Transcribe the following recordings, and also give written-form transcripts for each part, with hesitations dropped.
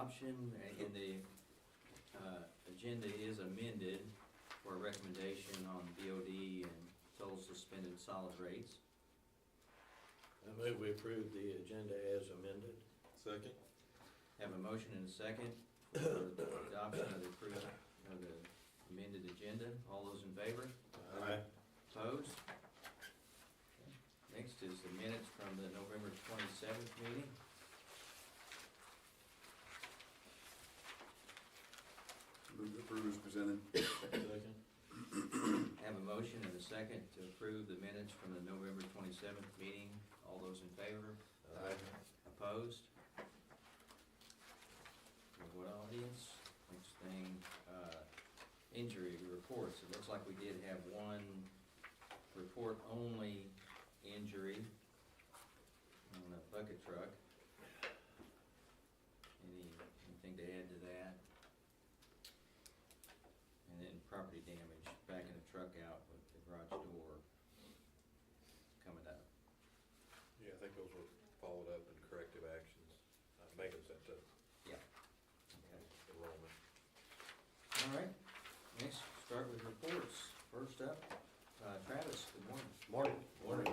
adoption, and the agenda is amended for a recommendation on BOD and total suspended solid rates. I move we approve the agenda as amended. Second. Have a motion and a second for the adoption of the amended agenda. All those in favor? Aye. Opposed? Next is the minutes from the November 27th meeting. Move to approve as presented. Second. Have a motion and a second to approve the minutes from the November 27th meeting. All those in favor? Aye. Opposed? What audience? Next thing, injury reports. It looks like we did have one report-only injury on a bucket truck. Anything to add to that? And then property damage, backing the truck out with the garage door coming up. Yeah, I think those were followed up in corrective actions. Megan's at the Yeah. Okay. enrollment. All right, next, start with reports. First up, Travis, good morning. Morning.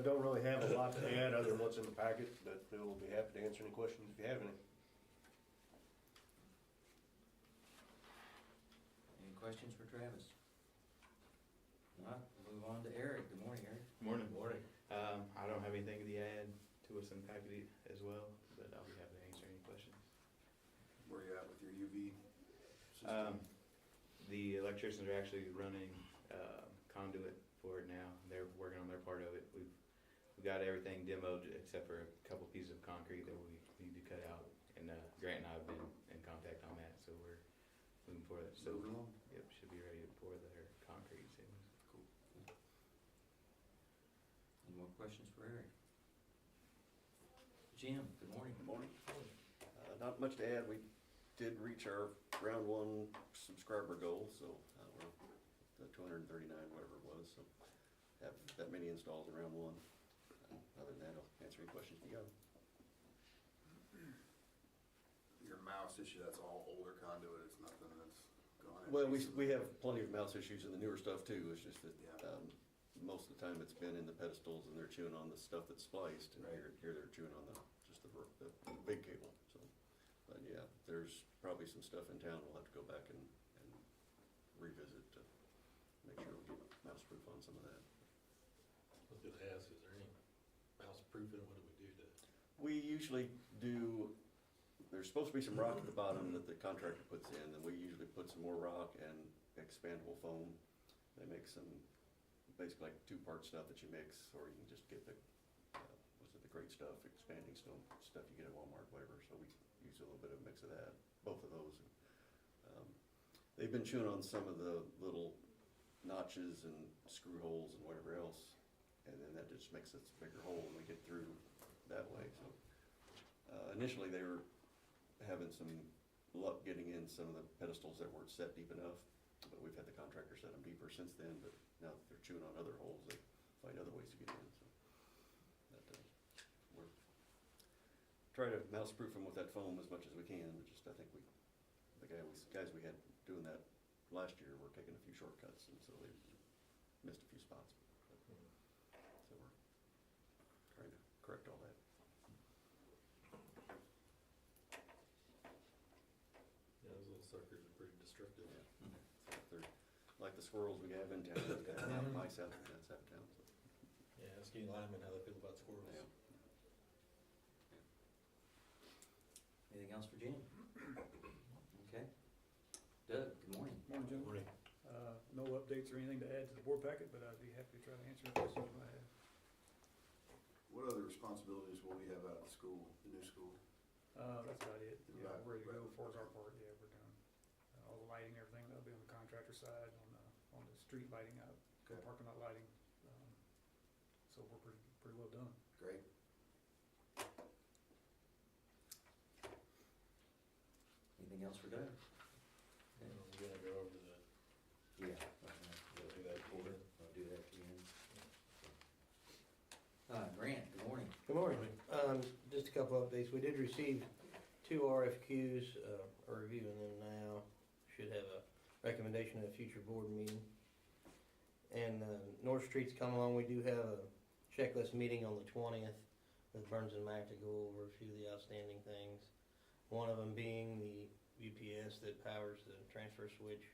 Don't really have a lot to add other than what's in the packet, but we'll be happy to answer any questions if you have any. Any questions for Travis? Not, we'll move on to Eric. Good morning, Eric. Morning. Morning. I don't have anything to add to what's in the packet as well, but I'll be happy to answer any questions. Where you at with your UV system? The electricians are actually running conduit for it now. They're working on their part of it. We've got everything demoed except for a couple pieces of concrete that we need to cut out. And Grant and I have been in contact on that, so we're moving forward. So, Moving along. Yep, should be ready to pour their concrete soon. Cool. Any more questions for Eric? Jim, good morning. Good morning. Not much to add. We did reach our round one subscriber goal, so we're at 239, whatever it was. So have that many installs in round one. Other than that, I'll answer any questions you got. Your mouse issue, that's all older conduit, it's nothing that's gone in. Well, we have plenty of mouse issues in the newer stuff too. It's just that Yeah. most of the time it's been in the pedestals and they're chewing on the stuff that's spliced, and Right. here they're chewing on just the big cable. So, but yeah, there's probably some stuff in town we'll have to go back and revisit to make sure we get mouse proof on some of that. I was gonna ask, is there any mouse proofing? What do we do to? We usually do. There's supposed to be some rock at the bottom that the contractor puts in, and we usually put some more rock and expandable foam. They make some, basically like two-part stuff that you mix, or you can just get the, the great stuff, expanding stuff you get at Walmart, whatever. So we use a little bit of a mix of that, both of those. They've been chewing on some of the little notches and screw holes and whatever else, and then that just makes it a bigger hole when we get through that way. So initially they were having some luck getting in some of the pedestals that weren't set deep enough, but we've had the contractor set them deeper since then. But now that they're chewing on other holes, they find other ways to get in. So that, we're trying to mouse proof them with that foam as much as we can. But just I think the guys we had doing that last year were taking a few shortcuts, and so they missed a few spots. But, so we're trying to correct all that. Yeah, those little suckers are pretty destructive. Yeah. So they're like the squirrels we have in town. We've got a lot of mice out of town. So. Yeah, ask any lineman how they feel about squirrels. Yeah. Anything else for Jim? Okay. Doug, good morning. Morning, Jim. Morning. No updates or anything to add to the board packet, but I'd be happy to try to answer any questions you might have. What other responsibilities will we have out at the school, the new school? That's about it. Yeah, Right. we're ready to go as far as our part. Yeah, we're done. All the lighting, everything, that'll be on the contractor side, on the street lighting out, Okay. parking lot lighting. So we're pretty well done. Great. Anything else for Doug? We're gonna go over the, Yeah. we'll do that for it. I'll do that at the end. Grant, good morning. Good morning. Just a couple updates. We did receive 2 RFQs, are reviewing them now. Should have a recommendation at a future board meeting. And North Street's coming along. We do have a checklist meeting on the 20th with Burns and Mac to go over a few of the outstanding things. One of them being the UPS that powers the transfer switch.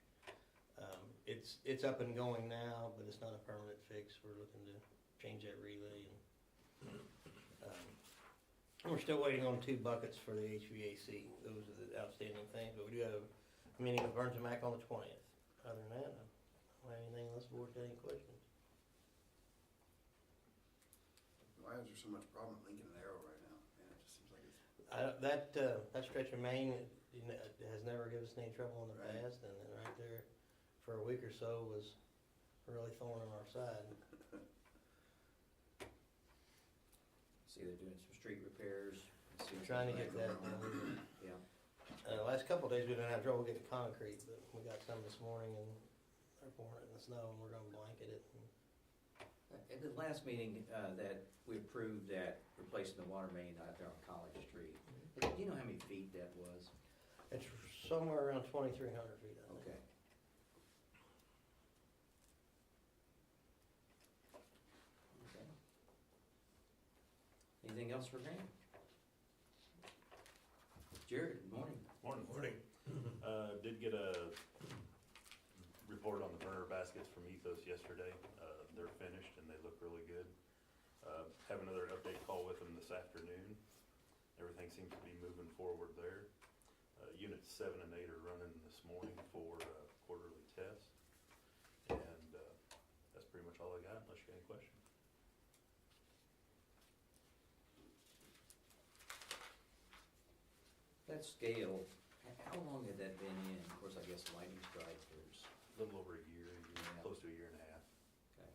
It's up and going now, but it's not a permanent fix. We're looking to change that relay. And we're still waiting on 2 buckets for the HVAC. Those are the outstanding things. But we do have a meeting with Burns and Mac on the 20th. Other than that, I don't have anything unless the board got any questions. Why is there so much problem at Lincoln and Arrow right now? Man, it just seems like it's. That stretch of Maine has never given us any trouble in the Right. past, and then right there for a week or so was really thorn on our side. See, they're doing some street repairs. We're trying to get that done. Yeah. Last couple of days we didn't have trouble getting concrete, but we got some this morning and they're pouring it in the snow and we're gonna blanket it. At the last meeting, that we approved that replacing the water main out there on College Street. Do you know how many feet that was? It's somewhere around 2,300 feet, I think. Okay. Okay. Anything else for Graham? Jared, good morning. Morning. Morning. Did get a report on the burner baskets from Ethos yesterday. They're finished and they look really good. Have another update call with them this afternoon. Everything seems to be moving forward there. Units 7 and 8 are running this morning for quarterly tests. And that's pretty much all I got unless you got any questions. That scale, how long had that been in? Of course, I guess lightning strike, there's, A little over a year, Yeah. close to a year and a half. okay.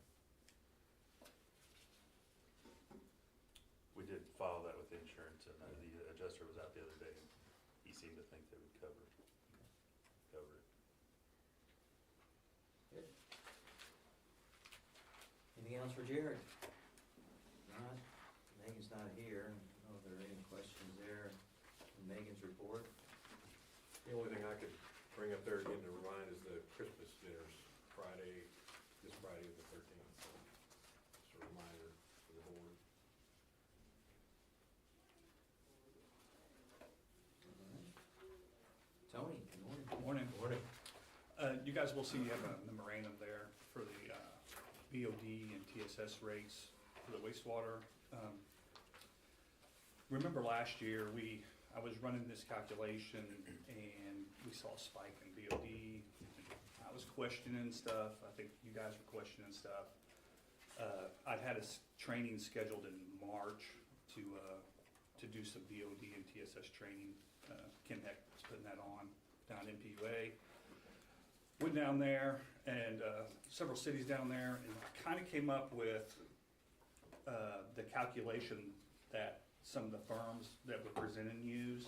We did file that with insurance and the adjuster was out the other day and he seemed to think they would cover it. Good. Anything else for Jared? Not, Megan's not here. I don't know if there are any questions there in Megan's report. The only thing I could bring up there again to remind is the Christmas dinners, this Friday the 13th, so just a reminder for the board. Tony, good morning. Morning. Morning. You guys will see you have a memorandum there for the BOD and TSS rates for the wastewater. Remember last year, I was running this calculation and we saw a spike in BOD. I was questioning stuff. I think you guys were questioning stuff. I'd had a training scheduled in March to do some BOD and TSS training. Ken Heck was putting that on down in MPUA. Went down there and several cities down there, and I kind of came up with the calculation that some of the firms that were presenting use.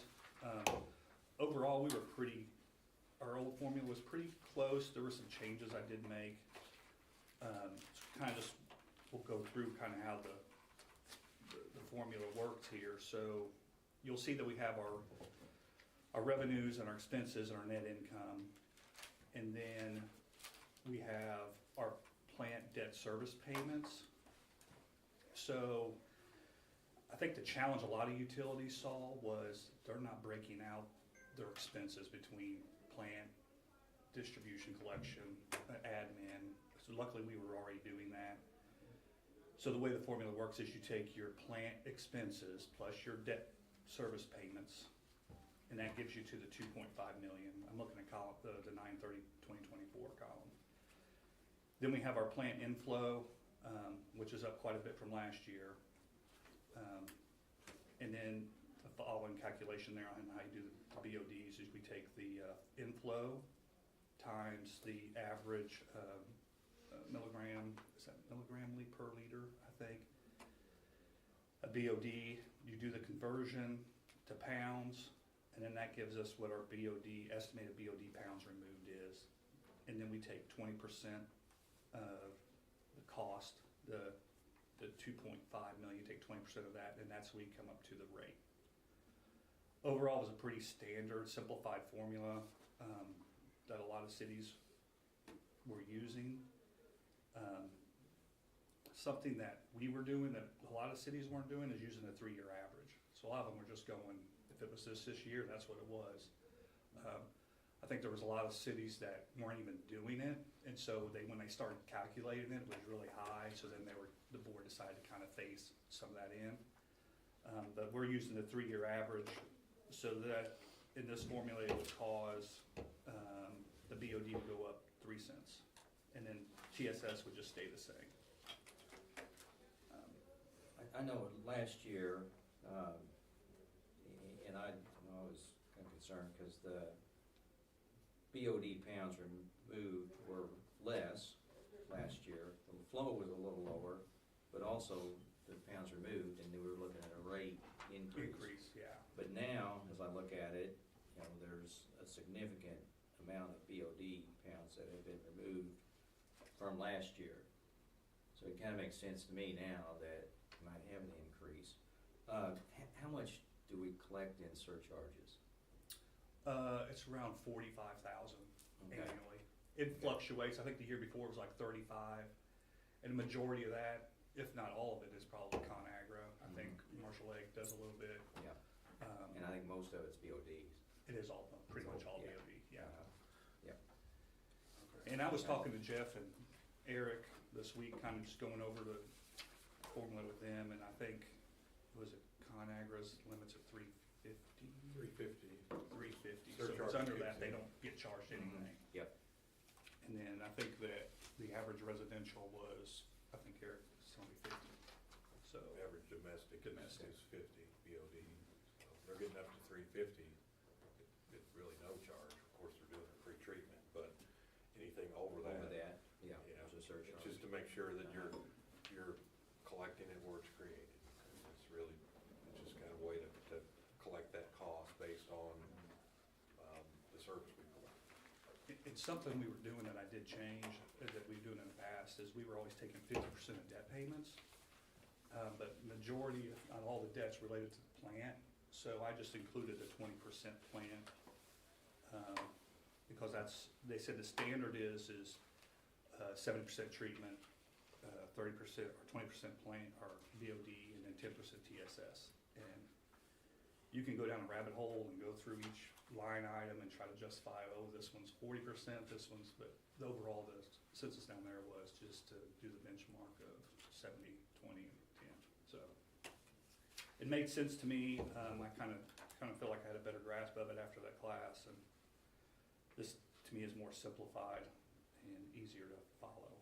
Overall, our old formula was pretty close. There were some changes I did make. We'll go through kind of how the formula works here. So you'll see that we have our revenues and our expenses and our net income. And then we have our plant debt service payments. So I think the challenge a lot of utilities saw was they're not breaking out their expenses between plant, distribution, collection, admin. So luckily we were already doing that. So the way the formula works is you take your plant expenses plus your debt service payments, and that gives you to the 2.5 million. I'm looking at the 9/30/2024 column. Then we have our plant inflow, which is up quite a bit from last year. And then the following calculation there on how you do the BODs is we take the inflow times the average milligram, is that milligram per liter, I think. A BOD, you do the conversion to pounds, and then that gives us what our estimated BOD pounds removed is. And then we take 20% of the cost, the 2.5 million, take 20% of that, and that's where you come up to the rate. Overall, it was a pretty standard, simplified formula that a lot of cities were using. Something that we were doing that a lot of cities weren't doing is using a 3-year average. So a lot of them were just going, if it was this year, that's what it was. I think there was a lot of cities that weren't even doing it, and so when they started calculating it, it was really high. So then the board decided to kind of phase some of that in. But we're using the 3-year average, so that in this formula it would cause the BOD would go up 3 cents, and then TSS would just stay the same. I know last year, and I was kind of concerned because the BOD pounds removed were less last year. The flow was a little lower, but also the pounds removed, and we were looking at a rate increase. Yeah. But now, as I look at it, there's a significant amount of BOD pounds that have been removed from last year. So it kind of makes sense to me now that you might have an increase. How much do we collect in surcharges? It's around 45,000 Okay. annually. It fluctuates. I think the year before it was like 35, and the majority of that, if not all of it, is probably ConAgra. I think Marshall Lake does a little bit. Yeah. And I think most of it's BODs. It is all, pretty much all Yeah. BOD, yeah. Yeah. And I was talking to Jeff and Eric this week, kind of just going over the formula with them, and I think, was it ConAgra's limits at 350? 350. 350, so if Surcharge it's under kicks that, they in. don't get charged anything. Yep. And then I think that the average residential was, I think Eric, it's only 50, so. Average domestic Domestic. is 50 BOD. So they're getting up to 350. It's really no charge. Of course, they're doing a pre-treatment, but anything over that. Over that, yeah, Yeah, there's a surcharge. it's just to make sure that you're collecting it where it's created. It's really, it's just kind of a way to collect that cost based on the service we provide. It's something we were doing that I did change, that we were doing in the past, is we were always taking 50% of debt payments. But majority, if not all the debt's related to the plant, so I just included a 20% plant. Because they said the standard is 70% treatment, 30% or 20% plant or BOD, and then 10% TSS. And you can go down a rabbit hole and go through each line item and try to justify, oh, this one's 40%, this one's, but overall, the census down there was just to do the benchmark of 70, 20, and 10. So it made sense to me. I kind of feel like I had a better grasp of it after that class, and this to me is more simplified and easier to follow.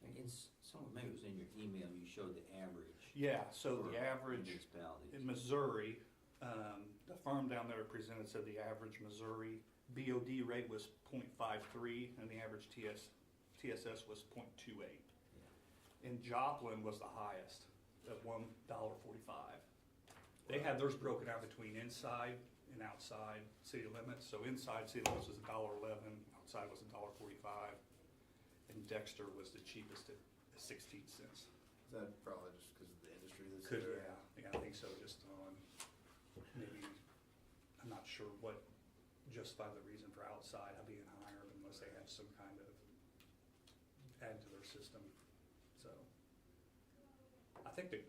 Maybe it was in your email, you showed the average. Yeah, so for the average municipalities. in Missouri, the firm down there presented said the average Missouri BOD rate was 0.53 and the average TSS was 0.28. And Joplin was the highest at $1.45. They had theirs broken out between inside and outside city limits. So inside city limits was $1.11, outside was $1.45, and Dexter was the cheapest at 16 cents. Is that probably just because of the industry that's Could, there? yeah, I think so, just on, maybe, I'm not sure what justified the reason for outside being higher unless they have some kind of add to their system, so. I think that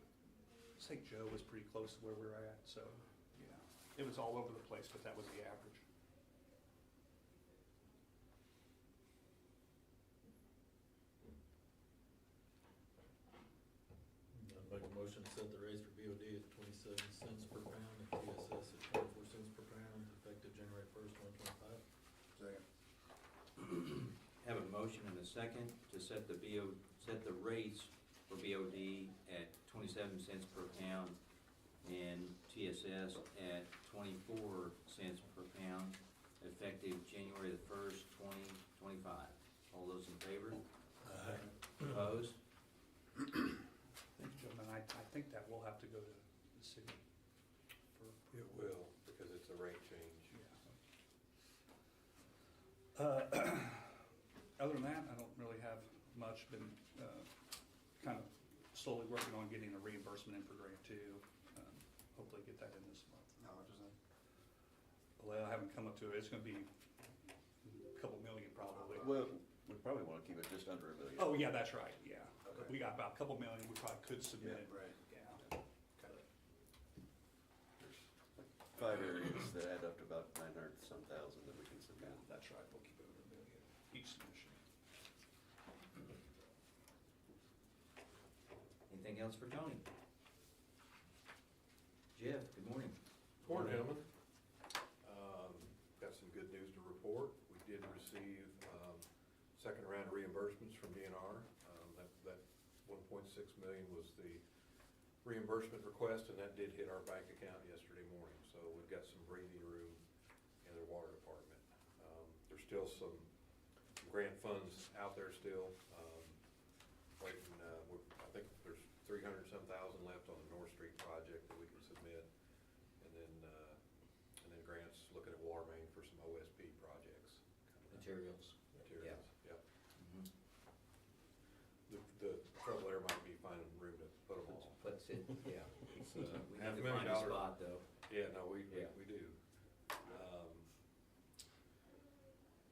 St. Joe was pretty close to where we're at, so, yeah, it was all over the place, but that was the average. I'd make a motion to set the rates for BOD at 27 cents per pound and TSS at 24 cents per pound, effective January 1st, 2025. Second. Have a motion and a second to set the rates for BOD at 27 cents per pound and TSS at 24 cents per pound, effective January the 1st, 2025. All those in favor? Opposed? Thank you, gentlemen, I think that will have to go to the city for. It will, because it's a rate change. Other than that, I don't really have much. Been kind of slowly working on getting a reimbursement in for grant two. Hopefully get that that in this month. How much is that? Well, I haven't come up to it, it's gonna be a couple million probably. Well, we probably wanna keep it just under $1 million. Oh, yeah, that's right, yeah. Okay. We got about a couple million we probably could submit. Right. Yeah. There's 5 areas that add up to about 900 some thousand that we can submit. That's right, we'll keep it under $1 million each submission. Anything else for Tony? Jeff, good morning. Morning, gentlemen. Got some good news to report. We did receive, second round of reimbursements from DNR. That 1.6 million was the reimbursement request, and that did hit our bank account yesterday morning. So we've got some breathing room in their water department. There's still some grant funds out there still, waiting, I think there's 300 some thousand left on the North Street project that we can submit. And then grants looking at water main for some OSP projects. Materials. Materials, yep. Mhm. The trouble there might be finding room to put them all. Let's see, yeah. It's, we $500,000. need to find a spot though. Yeah, no, we Yeah. do.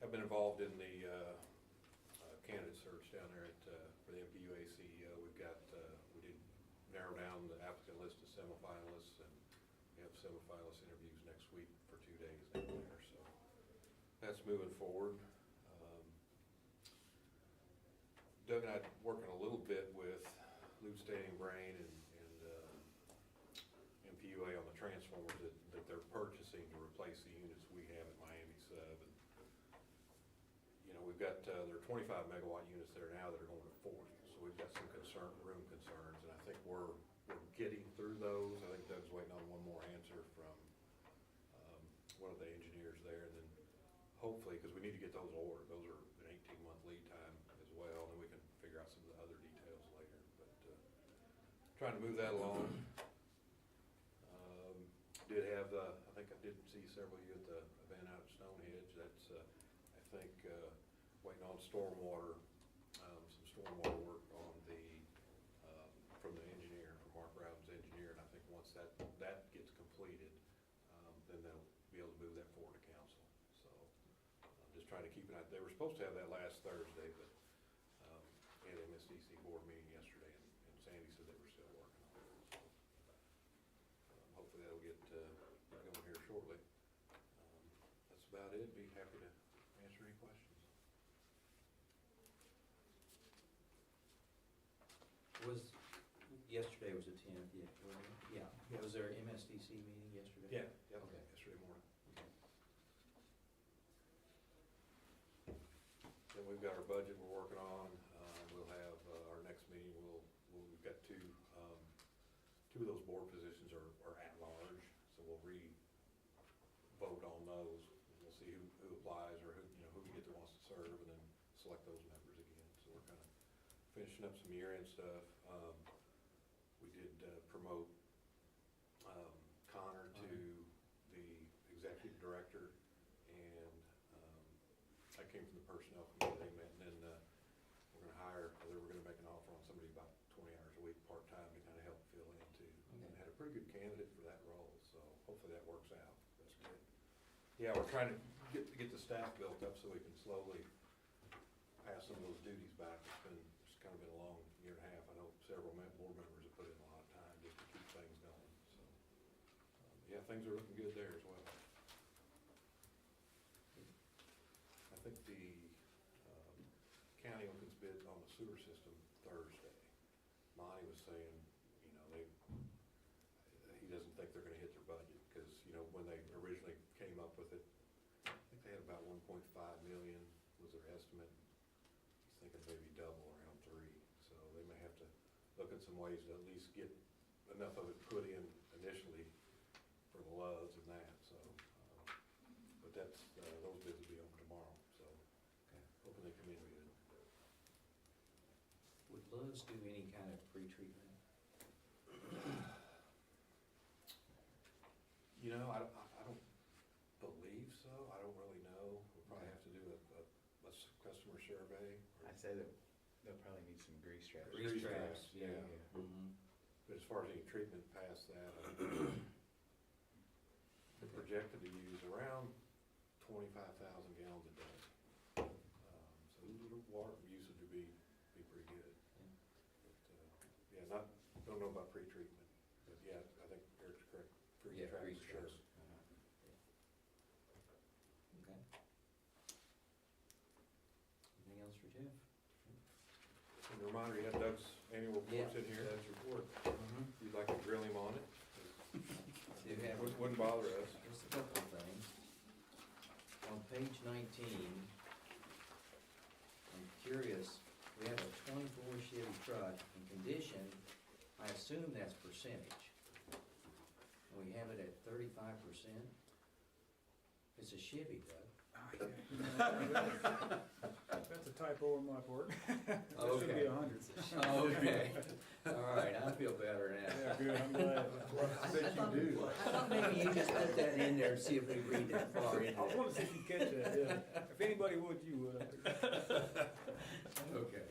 I've been involved in the candidate search down there at, for the MPUA CEO. We've got, we did narrow down the applicant list to semifinalists, and we have semifinalist interviews next week for 2 days down there, so that's moving forward. Doug and I working a little bit with Loop Standing Brain and MPUA on the transformers that they're purchasing to replace the units we have at Miami Sub. And, you know, we've got, there are 25 megawatt units there now that are going to 40, so we've got some room concerns, and I think we're getting through those. I think Doug's waiting on one more answer from one of the engineers there, and then hopefully, because we need to get those ordered, those are an 18-month lead time as well, and we can figure out some of the other details later. But trying to move that along. Did have the, I think I did see several of you at the event out at Stonehenge. That's, I think, waiting on stormwater, some stormwater work on the, from the engineer, from Mark Rowden's engineer, and I think once that gets completed, then they'll be able to move that forward to council. So, just trying to keep it out. They were supposed to have that last Thursday, but, we had an MSDC board meeting yesterday, and Sandy said they were still working on it. So, hopefully that'll get, going here shortly. That's about it. Be happy to answer any questions. Yesterday was the 10th, yeah, wasn't it? Yeah. Was there an MSDC meeting yesterday? Yeah, yep, Okay. yesterday morning. Okay. Then we've got our budget we're working on. We'll have, our next meeting, we've got two of those board positions are at large, so we'll vote on those. We'll see who applies, or who we get that wants to serve, and then select those members again. So we're kind of finishing up some year-end stuff. We did promote Connor to the executive director, and I came from the personnel committee. They met, and then we're gonna make an offer on somebody about 20 hours a week, part-time, to kind of help fill in too. And had a pretty good candidate for that role, so hopefully that works out. That's good. Yeah, we're trying to get the staff built up so we can slowly pass some of those duties back. It's kind of been a long year and a half. I know several board members have put in a lot of time just to keep things going, so. Yeah, things are looking good there as well. I think the county opens bid on the sewer system Thursday. Monty was saying, he doesn't think they're gonna hit their budget, because, when they originally came up with it, I think they had about 1.5 million was their estimate. He's thinking maybe double, around 3, so they may have to look at some ways to at least get enough of it put in initially for the LUDs and that, so. But that's, those bids will be open tomorrow, so hoping they come in good. Would Lowe's do any kind of pre-treatment? I don't believe so. I don't really know. We'll probably have to do a customer survey. I'd say that they'll probably need some grease traps. Grease traps, yeah. Yeah. Mhm. But as far as any treatment past that, projected to use around 25,000 gallons a day. So the water usage would be pretty good. But, yeah, don't know about pre-treatment, but yeah, I think Eric's correct. Yeah, Freeze-track freeze for sure. traps. Okay. Anything else for Jeff? And a reminder, you have Doug's annual reports in here. Doug's report. If you'd like to grill him on it, Do have, wouldn't bother us. just a couple of things. On page 19, I'm curious, we have a 24 Chevy truck in condition, I assume that's percentage. And we have it at 35%. It's a Chevy, though. That's a typo on my part. That should Okay. be 100. Okay, all right, I feel better now. Yeah, good, I'm glad. I thought I thought maybe you just put that in there and see if we read that far into I it. wanted to see if you catch that, yeah. If anybody would, you would. Okay.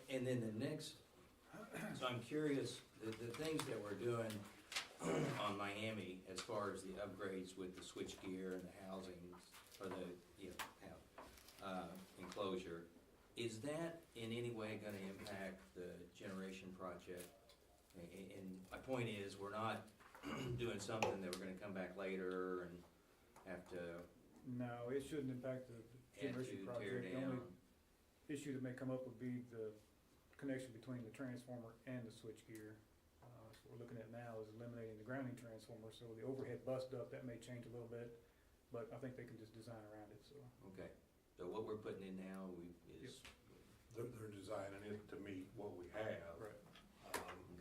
And then the next, so I'm curious, the things that we're doing on Miami as far as the upgrades with the switchgear and the housing, or the, enclosure, is that in any way gonna impact the generation project? And my point is, we're not doing something that we're gonna come back later and have to No, it shouldn't impact the add to, generation tear project. The down. only issue that may come up would be the connection between the transformer and the switchgear. So what we're looking at now is eliminating the grounding transformer, so the overhead bus duct, that may change a little bit, but I think they can just design around it, so. Okay, so what we're putting in now is, They're designing it to meet what we have. Right.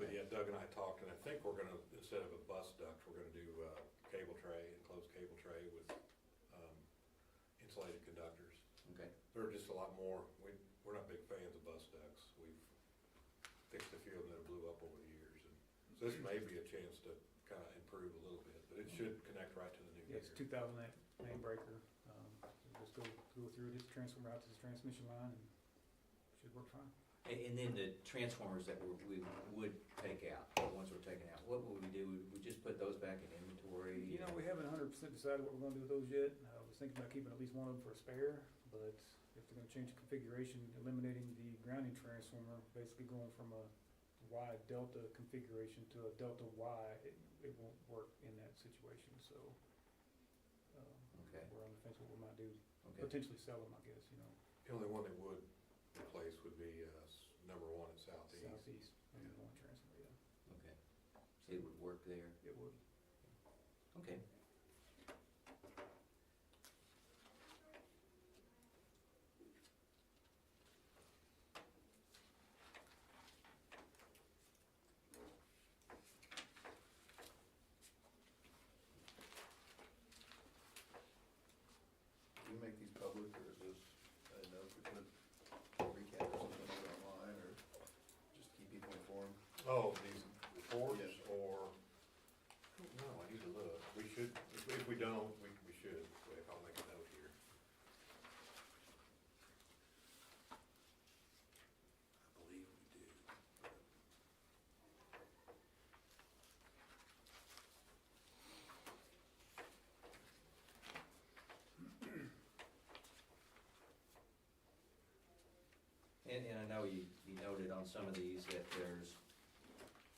But yeah, Doug and I talked, and I think we're gonna, instead of a bus duct, we're gonna do cable tray, enclosed cable tray with insulated conductors. okay, They're just a lot more, we're not big fans of bus ducts. We've fixed a few of them that blew up over the years. And so this may be a chance to kind of improve a little bit, but it should connect right to the new Yeah, it's meter. 2,000 amp main breaker. So just go through this transformer out to the transmission line and should work fine. and then the transformers that we would take out, the ones we're taking out, what would we do? Would we just put those back in inventory? You know, we haven't 100% decided what we're gonna do with those yet. I was thinking about keeping at least one of them for a spare, but if they're gonna change the configuration, eliminating the grounding transformer, basically going from a Y delta configuration to a delta Y, it won't work in that situation, so. Okay. We're on the fence what we might do, Okay, potentially sell them, I guess, you know, The only one that would replace would be number one at Southeast. southeast, and one transformer, yeah, okay. So it would work there? it would. Okay. Do you make these public, or is this, I don't know if we put a recap or something on it online, or just keep people informed? Oh, these reports, Yes. or, I don't know, I need to look. We should, if we don't, we should. Wait, I'll make a note here. I believe we do. And I know you noted on some of these that there's,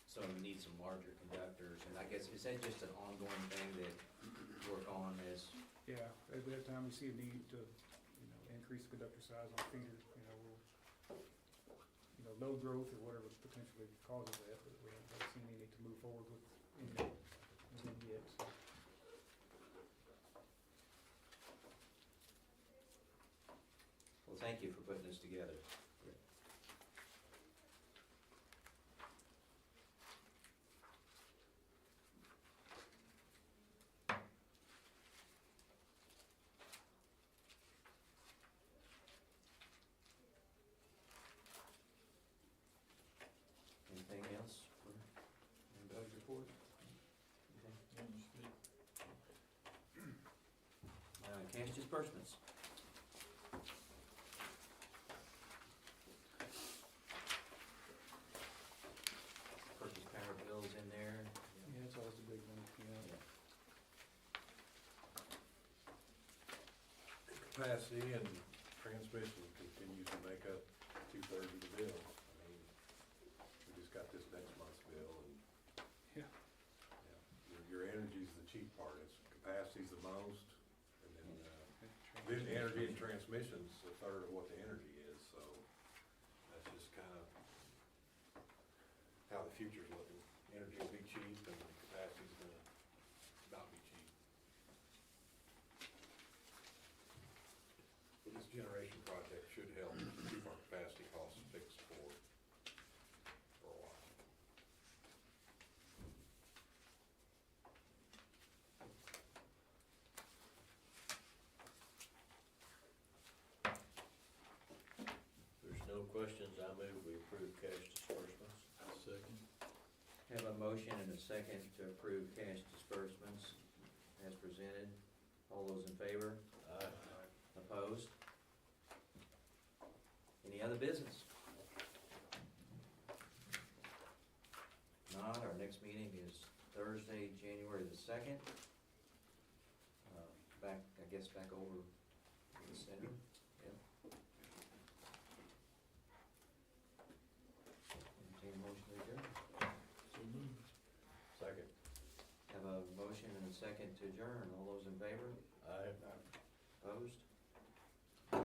some need some larger conductors, and I guess, is that just an ongoing thing that you work on as, Yeah, every time we see a need to, increase the conductor size on feeder, we'll, load growth or whatever potentially causes that, but we haven't really seen any need to move forward with any yet, so. well, thank you for putting this together. Anything else for Doug's report? Okay. Cash disbursements. Purchase power bills in there. Yeah, that's always the big one, yeah. capacity and transmission continues to make up 2/3 of the bill. I mean, we just got this next month's bill and. Yeah. Your energy's the cheap part, it's capacity's the most, and then the energy and transmission's a third of what the energy is, so that's just kind of how the future's looking. Energy will be cheap and capacity's gonna not be cheap. But this generation project should help keep our capacity costs fixed for a while. There's no questions, I move we approve cash disbursements. Second. Have a motion and a second to approve cash disbursements as presented. All those in favor? Aye. Opposed? Any other business? Not, our next meeting is Thursday, January the 2nd. Back, I guess, back over in the center, yeah. Entertain a motion to adjourn. So moved. Second. Have a motion and a second to adjourn. All those in favor? Aye. Opposed?